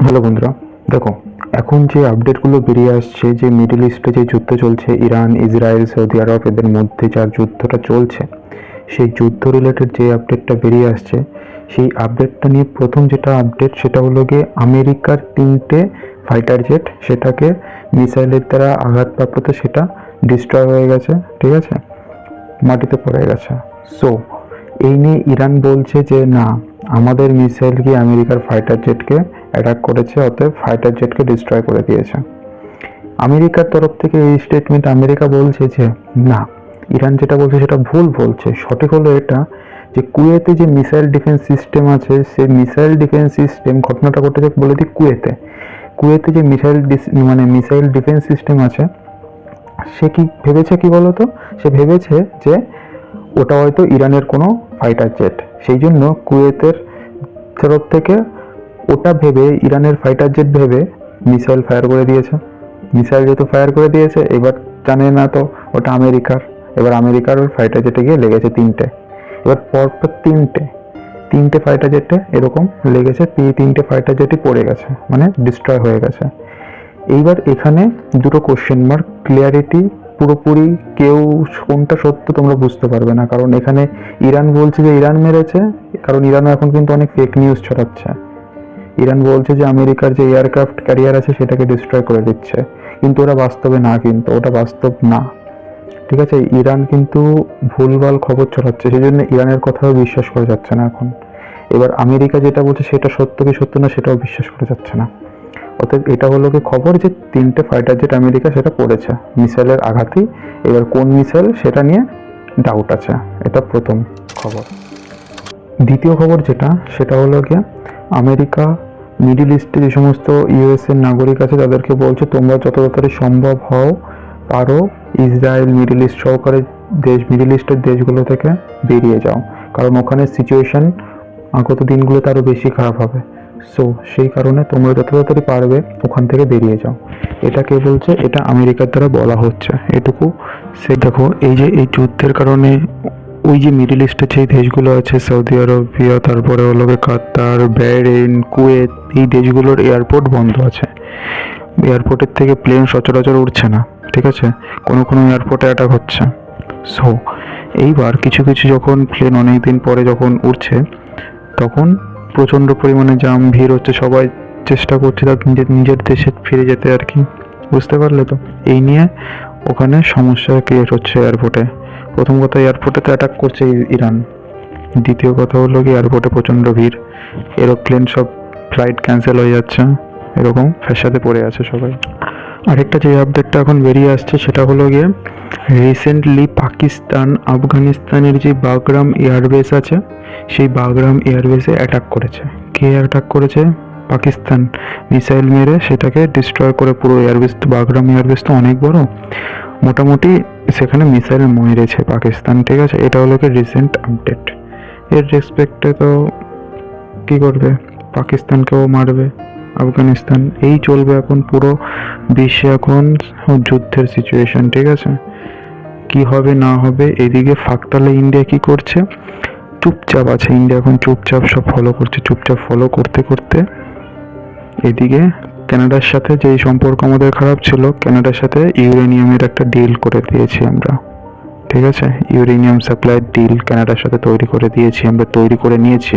Hello বন্ধুরা, দেখো এখন যে আপডেটগুলো বেরিয়ে আসছে যে মিডল ইস্টে যে যুদ্ধ চলছে ইরান, ইসরায়েল, সৌদি আরব এদের মধ্যে যার যুদ্ধটা চলছে, সেই যুদ্ধ রিলেটেড যে আপডেটটা বেরিয়ে আসছে সেই আপডেটটা নিয়ে প্রথম যেটা আপডেট সেটা হলো গিয়ে আমেরিকার 3টে ফাইটার জেট সেটাকে মিসাইলের দ্বারা আঘাতপ্রাপ্ত সেটা ডিস্ট্রয় হয়ে গেছে, ঠিক আছে, মাটিতে পড়ে গেছে। সো এই নিয়ে ইরান বলছে যে না, আমাদের মিসাইল গিয়ে আমেরিকার ফাইটার জেটকে অ্যাটাক করেছে, অতএব ফাইটার জেটকে ডিস্ট্রয় করে দিয়েছে। আমেরিকার তরফ থেকে এই স্টেটমেন্ট আমেরিকা বলছে যে না, ইরান যেটা বলছে সেটা ভুল বলছে। সঠিক হলো এটা যে কুয়েতে যে মিসাইল ডিফেন্স সিস্টেম আছে সেই মিসাইল ডিফেন্স সিস্টেম, ঘটনাটা ঘটেছে বলে দিই কুয়েতে যে মিসাইল ডিফেন্স সিস্টেম আছে সে কি ভেবেছে কি বলতো, সে ভেবেছে যে ওটা হয়তো ইরানের কোনো ফাইটার জেট, সেই জন্য কুয়েতের তরফ থেকে ওটা ভেবে ইরানের ফাইটার জেট ভেবে মিসাইল ফায়ার করে দিয়েছে। মিসাইল যেহেতু ফায়ার করে দিয়েছে, এবার জানে না তো ওটা আমেরিকার, এবার আমেরিকার ওই ফাইটার জেটে গিয়ে লেগেছে 3টে। এবার পরপর তিনটে ফাইটার জেটে এরকম লেগেছে, 3টে ফাইটার জেটই পড়ে গেছে, মানে ডিস্ট্রয় হয়ে গেছে। এইবার এখানে দুটো কোশ্চেন মার্ক, ক্লিয়ারিটি পুরোপুরি কেউ কোনটা সত্য তোমরা বুঝতে পারবে না, কারণ এখানে ইরান বলছে যে ইরান মেরেছে, কারণ ইরানও এখন কিন্তু অনেক ফেক নিউজ ছড়াচ্ছে। ইরান বলছে যে আমেরিকার যে এয়ারক্রাফট ক্যারিয়ার আছে সেটাকে ডিস্ট্রয় করে দিচ্ছে, কিন্তু ওরা বাস্তবে না, কিন্তু ওটা বাস্তব না, ঠিক আছে। ইরান কিন্তু ভুলভাল খবর ছড়াচ্ছে, সেই জন্য ইরানের কথাও বিশ্বাস করা যাচ্ছে না এখন। এবার আমেরিকা যেটা বলছে সেটা সত্য কি সত্য না সেটাও বিশ্বাস করা যাচ্ছে না। অতএব এটা হলো কি খবর যে 3টে ফাইটার জেট আমেরিকা সেটা পড়েছে মিসাইলের আঘাতেই। এবার কোন মিসাইল সেটা নিয়ে ডাউট আছে, এটা প্রথম খবর। দ্বিতীয় খবর যেটা সেটা হলো গিয়ে আমেরিকা মিডল ইস্টে যে সমস্ত ইউএসএর নাগরিক আছে তাদেরকে বলছে তোমরা যত তাড়াতাড়ি সম্ভব পারো ইসরায়েল, মিডল ইস্ট সহকারে মিডল ইস্টের দেশগুলো থেকে বেরিয়ে যাও, কারণ ওখানে সিচুয়েশন আগত দিনগুলোতে আরও বেশি খারাপ হবে। সো সেই কারণে তোমরা যত তাড়াতাড়ি পারবে ওখান থেকে বেরিয়ে যাও। এটা কে বলছে? এটা আমেরিকার দ্বারা বলা হচ্ছে এটুকু। সে দেখো এই যে এই যুদ্ধের কারণে ওই যে মিডল ইস্টের যে দেশগুলো আছে সৌদি আরবিয়া, তারপরে হলো কাতার, বাহরেইন, কুয়েত, এই দেশগুলোর এয়ারপোর্ট বন্ধ আছে। এয়ারপোর্টের থেকে প্লেন সচরাচর উঠছে না, ঠিক আছে, কোনো কোনো এয়ারপোর্টে অ্যাটাক হচ্ছে। সো এইবার কিছু কিছু যখন প্লেন অনেক দিন পরে যখন উঠছে তখন প্রচণ্ড পরিমাণে জাম, ভিড় হচ্ছে, সবাই চেষ্টা করছে তার নিজের দেশে ফিরে যেতে আর কি, বুঝতে পারলে তো। এই নিয়ে ওখানে সমস্যা ক্রিয়েট হচ্ছে এয়ারপোর্টে। প্রথম কথা এয়ারপোর্টেতে অ্যাটাক করছে ইরান, দ্বিতীয় কথা হলো কি এয়ারপোর্টে প্রচণ্ড ভিড়, এরোপ্লেন সব ফ্লাইট ক্যান্সেল হয়ে যাচ্ছে, এরকম ফ্যাসাদে পড়ে আছে সবাই। আরেকটা যে আপডেটটা এখন বেরিয়ে আসছে সেটা হলো গিয়ে রিসেন্টলি পাকিস্তান আফগানিস্তানের যে বাগরাম এয়ারবেস আছে সেই বাগরাম এয়ারবেসে অ্যাটাক করেছে। কে অ্যাটাক করেছে? পাকিস্তান মিসাইল মেরে সেটাকে ডিস্ট্রয় করে পুরো এয়ারবেস। তো বাগরাম এয়ারবেস তো অনেক বড়, মোটামুটি সেখানে মিসাইল মেরেছে পাকিস্তান, ঠিক আছে। এটা হলো কি রিসেন্ট আপডেট। এর রেসপেক্টে তো কী করবে, পাকিস্তানকেও মারবে আফগানিস্তান, এই চলবে এখন পুরো বিশ্বে এখন যুদ্ধের সিচুয়েশন, ঠিক আছে। কি হবে না হবে, এদিকে ফাঁকতালে ইন্ডিয়া কি করছে, চুপচাপ আছে ইন্ডিয়া এখন, চুপচাপ সব ফলো করছে, চুপচাপ ফলো করতে করতে এদিকে কানাডার সাথে যেই সম্পর্ক আমাদের খারাপ ছিল, কানাডার সাথে ইউরেনিয়ামের একটা ডিল করে দিয়েছি আমরা, ঠিক আছে। ইউরেনিয়াম সাপ্লাইয়ের ডিল কানাডার সাথে তৈরি করে দিয়েছি আমরা, তৈরি করে নিয়েছি,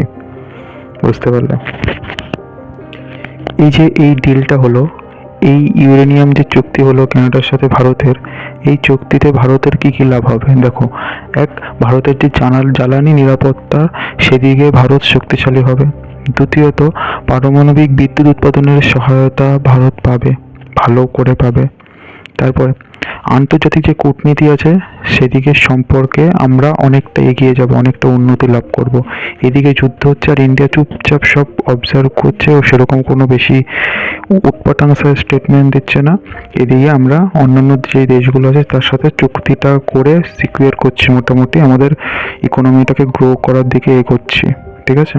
বুঝতে পারলে। এই যে এই ডিলটা হলো, এই ইউরেনিয়াম যে চুক্তি হলো কানাডার সাথে ভারতের, এই চুক্তিতে ভারতের কি কি লাভ হবে দেখো। এক, ভারতের যে জ্বালানি নিরাপত্তা সেদিকে ভারত শক্তিশালী হবে। দ্বিতীয়ত, পারমাণবিক বিদ্যুৎ উৎপাদনের সহায়তা ভারত পাবে, ভালো করে পাবে। তারপরে আন্তর্জাতিক যে কূটনীতি আছে সেদিকে সম্পর্কে আমরা অনেকটা এগিয়ে যাব, অনেকটা উন্নতি লাভ করব। এদিকে যুদ্ধ হচ্ছে আর ইন্ডিয়া চুপচাপ সব অবজার্ভ করছে ও সেরকম কোনো বেশি উটপাটাংশা স্টেটমেন্ট দিচ্ছে না। এদিকে আমরা অন্যান্য যে দেশগুলো আছে তার সাথে চুক্তিটা করে সিকিউর করছি, মোটামুটি আমাদের ইকোনমিটাকে গ্রো করার দিকে এগোচ্ছি, ঠিক আছে।